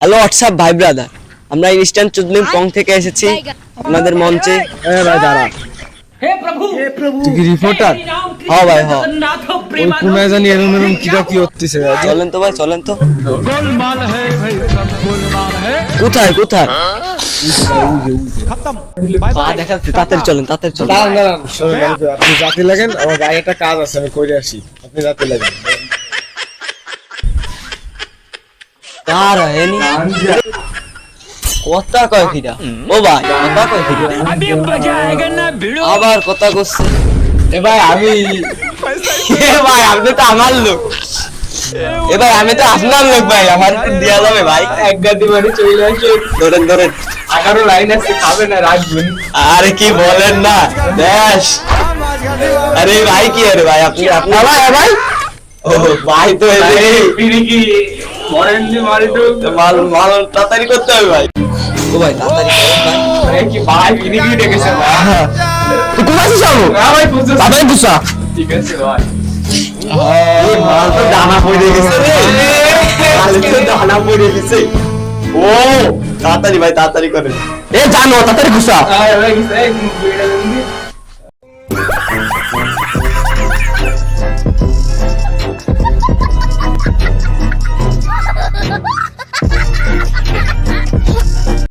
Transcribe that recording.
Hello WhatsApp ভাই brother, আমরা instant চুদলিং পং থেকে এসেছি আপনাদের মঞ্চে। ভাই দাঁড়া, हे प्रभु তুই কি রিপোর্টার? হ্যাঁ ভাই হ্যাঁ, ওই কোনায় জানি এরম এরম কিটা কি হচ্ছে। চলেন তো ভাই চলেন তো। गोलमाल है भाई, सब गोलमाल है। কোথায় কোথায় দেখাচ্ছি, তাড়াতাড়ি চলেন তাড়াতাড়ি চলেন। দাঁড়ান দাঁড়ান, শোনেন আপনি যাতে লাগেন, আমার গায়ে একটা কাজ আছে, আমি করে আসি, আপনি যাতে লাগেন। কার হেনি কথা কয় কিরা? ও ভাই কথা কয় কিরা? अभी मजा आएगा ना भिड़ो। আবার কথা কইছে। এ ভাই আমি এ ভাই আপনি তো আমার লোক, এ ভাই আমি তো আপনার লোক ভাই, আমার একটু দেয়া যাবে ভাই? এক গাদি বাড়ি চলে আসি, ধরেন ধরেন। 11 লাইন আছে, খাবে না রাখবেন। আরে কি বলেন না দেশ। আরে ভাই কি আরে ভাই আপনি আপনি ভাই ও ভাই তো এই পিড়ি কি মরেননি মারি তো মাল মাল তাড়াতাড়ি করতে হবে ভাই। ও ভাই তাড়াতাড়ি করেন ভাই। আরে কি ভাই পিড়ি কি ডেকেছে ভাই? তুই কোথায় আছিস বাবু? হ্যাঁ ভাই বুঝছো, তাড়াতাড়ি গুছা। ঠিক আছে ভাই। এই মাল তো দানা পড়ে গেছে রে, মাল তো দানা পড়ে গেছে। ও তাড়াতাড়ি ভাই তাড়াতাড়ি করেন। এ জানো তাড়াতাড়ি গুছা। আয় ভাই এই বিড়ি দেন।